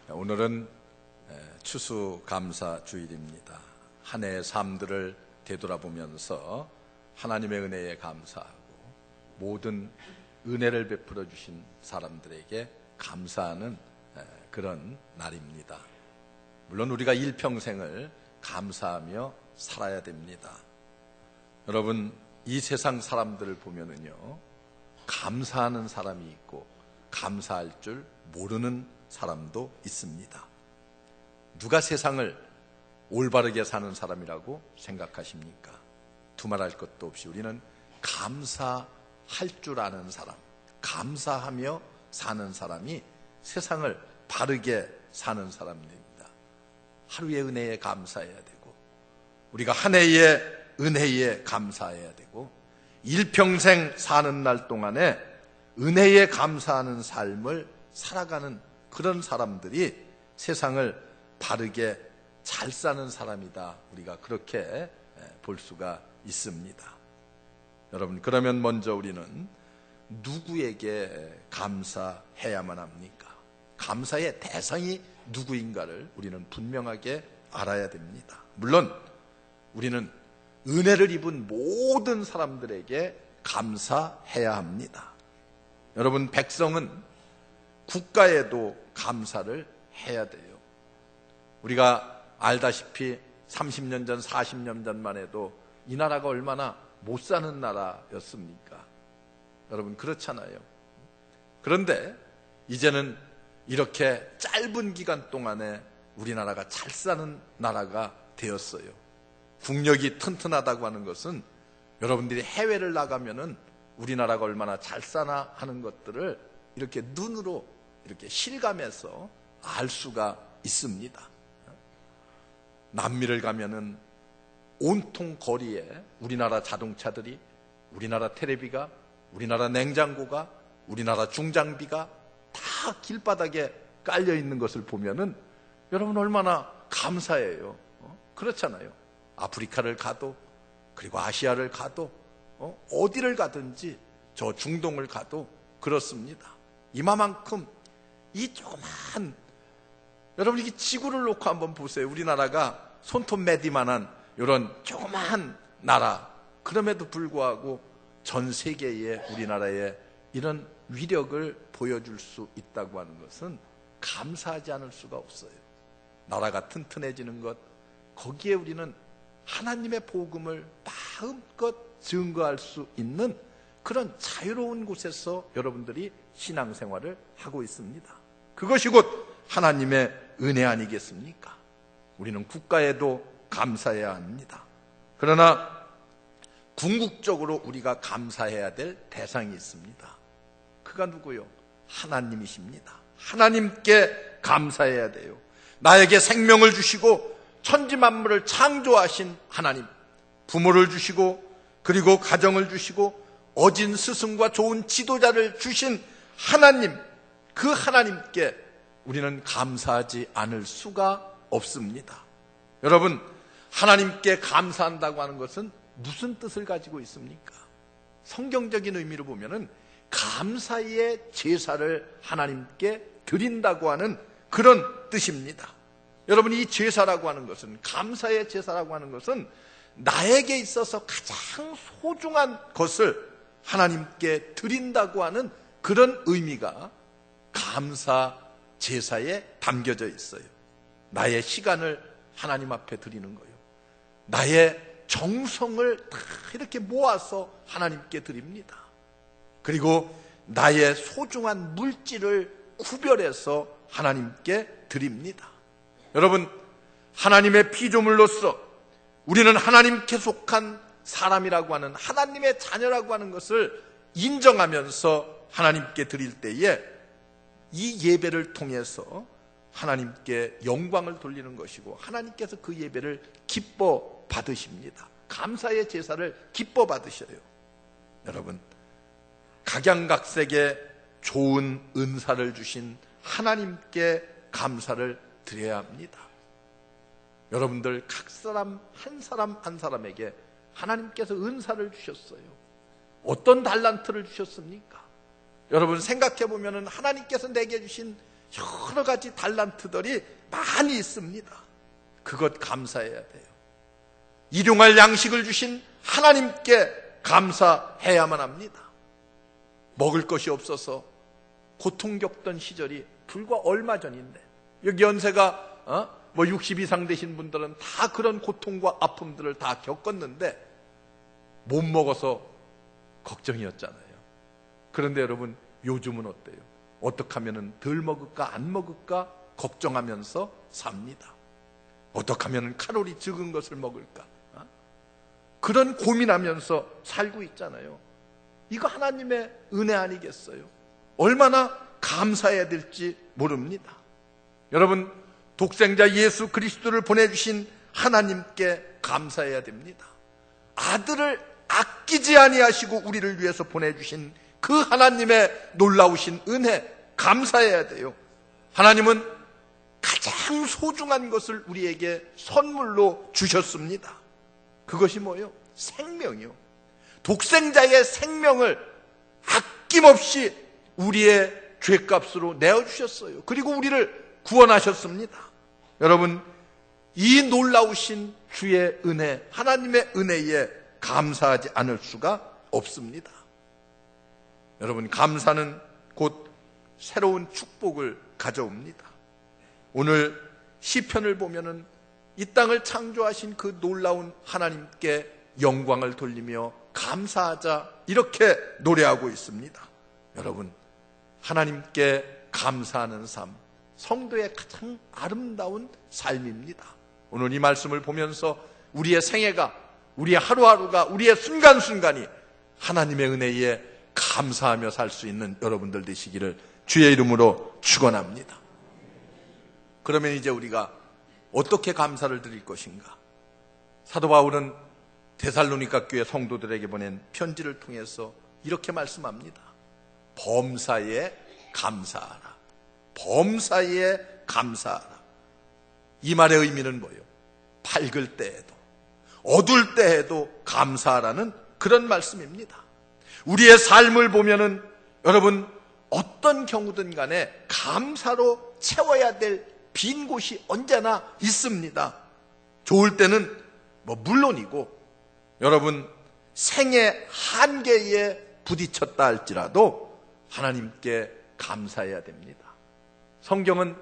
오늘은 추수감사 주일입니다. 한 해의 삶들을 되돌아보면서 하나님의 은혜에 감사하고 모든 은혜를 베풀어 주신 사람들에게 감사하는 그런 날입니다. 물론 우리가 일평생을 감사하며 살아야 됩니다. 여러분, 이 세상 사람들을 보면은요, 감사하는 사람이 있고 감사할 줄 모르는 사람도 있습니다. 누가 세상을 올바르게 사는 사람이라고 생각하십니까? 두말할 것도 없이 우리는 감사할 줄 아는 사람, 감사하며 사는 사람이 세상을 바르게 사는 사람들입니다. 하루의 은혜에 감사해야 되고, 우리가 한 해의 은혜에 감사해야 되고, 일평생 사는 날 동안에 은혜에 감사하는 삶을 살아가는 그런 사람들이 세상을 바르게 잘 사는 사람이다. 우리가 그렇게 볼 수가 있습니다. 여러분, 그러면 먼저 우리는 누구에게 감사해야만 합니까? 감사의 대상이 누구인가를 우리는 분명하게 알아야 됩니다. 물론 우리는 은혜를 입은 모든 사람들에게 감사해야 합니다. 여러분, 백성은 국가에도 감사를 해야 돼요. 우리가 알다시피 30년 전, 40년 전만 해도 이 나라가 얼마나 못 사는 나라였습니까? 여러분, 그렇잖아요. 그런데 이제는 이렇게 짧은 기간 동안에 우리나라가 잘 사는 나라가 되었어요. 국력이 튼튼하다고 하는 것은 여러분들이 해외를 나가면은 우리나라가 얼마나 잘 사나 하는 것들을 이렇게 눈으로 이렇게 실감해서 알 수가 있습니다. 남미를 가면은 온통 거리에 우리나라 자동차들이, 우리나라 텔레비가, 우리나라 냉장고가, 우리나라 중장비가 다 길바닥에 깔려 있는 것을 보면은 여러분 얼마나 감사해요. 그렇잖아요. 아프리카를 가도, 그리고 아시아를 가도, 어디를 가든지, 저 중동을 가도 그렇습니다. 이마만큼 이 조그만, 여러분 이게 지구를 놓고 한번 보세요. 우리나라가 손톱 매디만한 이런 조그만 나라, 그럼에도 불구하고 전 세계에 우리나라의 이런 위력을 보여줄 수 있다고 하는 것은 감사하지 않을 수가 없어요. 나라가 튼튼해지는 것, 거기에 우리는 하나님의 복음을 마음껏 증거할 수 있는 그런 자유로운 곳에서 여러분들이 신앙생활을 하고 있습니다. 그것이 곧 하나님의 은혜 아니겠습니까? 우리는 국가에도 감사해야 합니다. 그러나 궁극적으로 우리가 감사해야 될 대상이 있습니다. 그가 누구요? 하나님이십니다. 하나님께 감사해야 돼요. 나에게 생명을 주시고 천지 만물을 창조하신 하나님, 부모를 주시고 그리고 가정을 주시고 어진 스승과 좋은 지도자를 주신 하나님, 그 하나님께 우리는 감사하지 않을 수가 없습니다. 여러분, 하나님께 감사한다고 하는 것은 무슨 뜻을 가지고 있습니까? 성경적인 의미로 보면은 감사의 제사를 하나님께 드린다고 하는 그런 뜻입니다. 여러분, 이 제사라고 하는 것은, 감사의 제사라고 하는 것은 나에게 있어서 가장 소중한 것을 하나님께 드린다고 하는 그런 의미가 감사 제사에 담겨져 있어요. 나의 시간을 하나님 앞에 드리는 거예요. 나의 정성을 다 이렇게 모아서 하나님께 드립니다. 그리고 나의 소중한 물질을 구별해서 하나님께 드립니다. 여러분, 하나님의 피조물로서 우리는 하나님께 속한 사람이라고 하는, 하나님의 자녀라고 하는 것을 인정하면서 하나님께 드릴 때에 이 예배를 통해서 하나님께 영광을 돌리는 것이고, 하나님께서 그 예배를 기뻐 받으십니다. 감사의 제사를 기뻐 받으셔요. 여러분, 각양각색의 좋은 은사를 주신 하나님께 감사를 드려야 합니다. 여러분들 각 사람 한 사람 한 사람에게 하나님께서 은사를 주셨어요. 어떤 달란트를 주셨습니까? 여러분 생각해 보면 하나님께서 내게 주신 여러 가지 달란트들이 많이 있습니다. 그것 감사해야 돼요. 일용할 양식을 주신 하나님께 감사해야만 합니다. 먹을 것이 없어서 고통 겪던 시절이 불과 얼마 전인데, 여기 연세가 60 이상 되신 분들은 다 그런 고통과 아픔들을 다 겪었는데 못 먹어서 걱정이었잖아요. 그런데 여러분, 요즘은 어때요? 어떻게 하면 덜 먹을까 안 먹을까 걱정하면서 삽니다. 어떻게 하면 칼로리 적은 것을 먹을까, 그런 고민하면서 살고 있잖아요. 이거 하나님의 은혜 아니겠어요? 얼마나 감사해야 될지 모릅니다. 여러분, 독생자 예수 그리스도를 보내주신 하나님께 감사해야 됩니다. 아들을 아끼지 아니하시고 우리를 위해서 보내주신 그 하나님의 놀라우신 은혜 감사해야 돼요. 하나님은 가장 소중한 것을 우리에게 선물로 주셨습니다. 그것이 뭐예요? 생명이요. 독생자의 생명을 아낌없이 우리의 죄값으로 내어주셨어요. 그리고 우리를 구원하셨습니다. 여러분, 이 놀라우신 주의 은혜, 하나님의 은혜에 감사하지 않을 수가 없습니다. 여러분, 감사는 곧 새로운 축복을 가져옵니다. 오늘 시편을 보면은 이 땅을 창조하신 그 놀라운 하나님께 영광을 돌리며 감사하자, 이렇게 노래하고 있습니다. 여러분, 하나님께 감사하는 삶, 성도의 가장 아름다운 삶입니다. 오늘 이 말씀을 보면서 우리의 생애가, 우리의 하루하루가, 우리의 순간순간이 하나님의 은혜에 감사하며 살 수 있는 여러분들 되시기를 주의 이름으로 축원합니다. 그러면 이제 우리가 어떻게 감사를 드릴 것인가? 사도 바울은 데살로니가 교회 성도들에게 보낸 편지를 통해서 이렇게 말씀합니다. 범사에 감사하라. 범사에 감사하라. 이 말의 의미는 뭐예요? 밝을 때에도 어두울 때에도 감사하라는 그런 말씀입니다. 우리의 삶을 보면은 여러분, 어떤 경우든 간에 감사로 채워야 될 빈 곳이 언제나 있습니다. 좋을 때는 물론이고, 여러분, 생의 한계에 부딪혔다 할지라도 하나님께 감사해야 됩니다. 성경은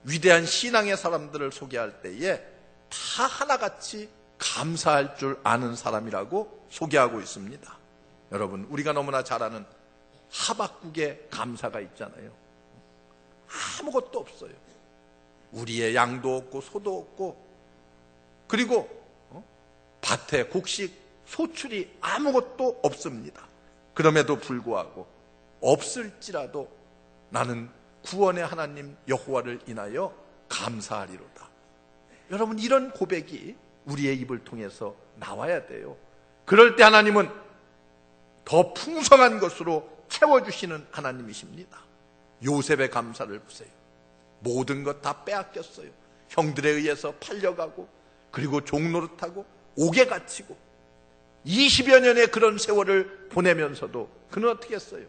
위대한 신앙의 사람들을 소개할 때에 다 하나같이 감사할 줄 아는 사람이라고 소개하고 있습니다. 여러분, 우리가 너무나 잘 아는 하박국의 감사가 있잖아요. 아무것도 없어요. 우리의 양도 없고 소도 없고, 그리고 밭에 곡식, 소출이 아무것도 없습니다. 그럼에도 불구하고 없을지라도 나는 구원의 하나님 여호와를 인하여 감사하리로다. 여러분, 이런 고백이 우리의 입을 통해서 나와야 돼요. 그럴 때 하나님은 더 풍성한 것으로 채워주시는 하나님이십니다. 요셉의 감사를 보세요. 모든 것 다 빼앗겼어요. 형들에 의해서 팔려가고, 그리고 종노릇하고 옥에 갇히고 20여 년의 그런 세월을 보내면서도 그는 어떻게 했어요?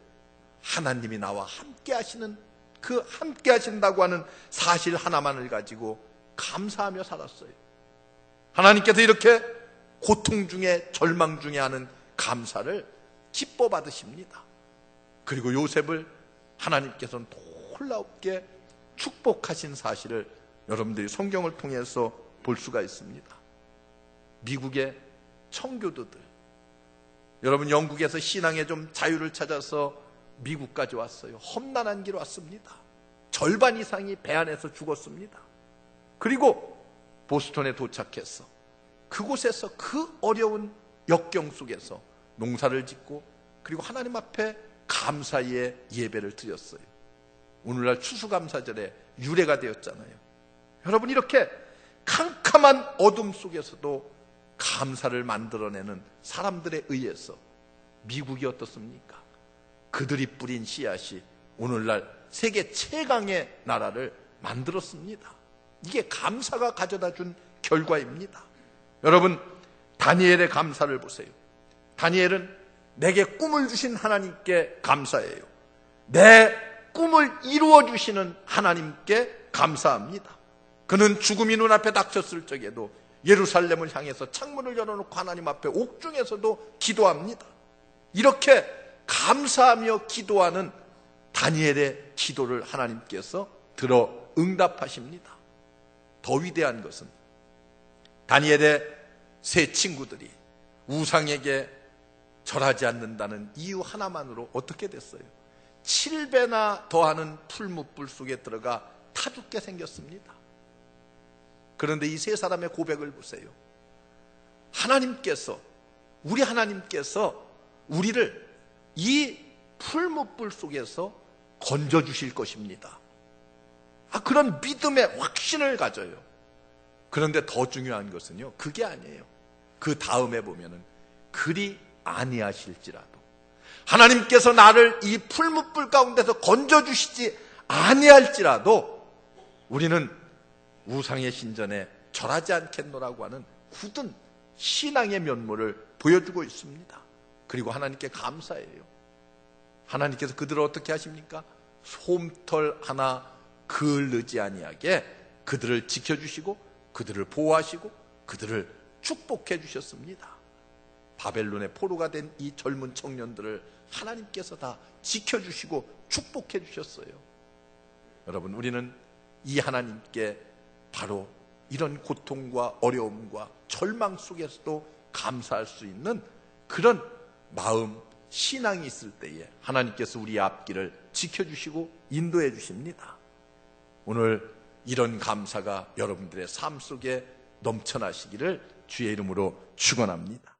하나님이 나와 함께 하시는, 그 함께 하신다고 하는 사실 하나만을 가지고 감사하며 살았어요. 하나님께서 이렇게 고통 중에, 절망 중에 하는 감사를 기뻐 받으십니다. 그리고 요셉을 하나님께서는 놀랍게 축복하신 사실을 여러분들이 성경을 통해서 볼 수가 있습니다. 미국의 청교도들, 여러분, 영국에서 신앙에 좀 자유를 찾아서 미국까지 왔어요. 험난한 길 왔습니다. 절반 이상이 배 안에서 죽었습니다. 그리고 보스턴에 도착해서 그곳에서 그 어려운 역경 속에서 농사를 짓고, 그리고 하나님 앞에 감사의 예배를 드렸어요. 오늘날 추수감사절에 유래가 되었잖아요. 여러분, 이렇게 캄캄한 어둠 속에서도 감사를 만들어내는 사람들에 의해서 미국이 어떻습니까? 그들이 뿌린 씨앗이 오늘날 세계 최강의 나라를 만들었습니다. 이게 감사가 가져다 준 결과입니다. 여러분, 다니엘의 감사를 보세요. 다니엘은 내게 꿈을 주신 하나님께 감사해요. 내 꿈을 이루어 주시는 하나님께 감사합니다. 그는 죽음이 눈앞에 닥쳤을 적에도 예루살렘을 향해서 창문을 열어놓고 하나님 앞에 옥중에서도 기도합니다. 이렇게 감사하며 기도하는 다니엘의 기도를 하나님께서 들어 응답하십니다. 더 위대한 것은 다니엘의 세 친구들이 우상에게 절하지 않는다는 이유 하나만으로 어떻게 됐어요? 7배나 더하는 풀무불 속에 들어가 타 죽게 생겼습니다. 그런데 이 세 사람의 고백을 보세요. 하나님께서, 우리 하나님께서 우리를 이 풀무불 속에서 건져주실 것입니다. 그런 믿음의 확신을 가져요. 그런데 더 중요한 것은요, 그게 아니에요. 그 다음에 보면은 그리 아니하실지라도, 하나님께서 나를 이 풀무불 가운데서 건져주시지 아니할지라도 우리는 우상의 신전에 절하지 않겠노라고 하는 굳은 신앙의 면모를 보여주고 있습니다. 그리고 하나님께 감사해요. 하나님께서 그들을 어떻게 하십니까? 솜털 하나 그을르지 아니하게 그들을 지켜주시고 그들을 보호하시고 그들을 축복해 주셨습니다. 바벨론의 포로가 된 이 젊은 청년들을 하나님께서 다 지켜주시고 축복해 주셨어요. 여러분, 우리는 이 하나님께 바로 이런 고통과 어려움과 절망 속에서도 감사할 수 있는 그런 마음, 신앙이 있을 때에 하나님께서 우리의 앞길을 지켜주시고 인도해 주십니다. 오늘 이런 감사가 여러분들의 삶 속에 넘쳐나시기를 주의 이름으로 축원합니다.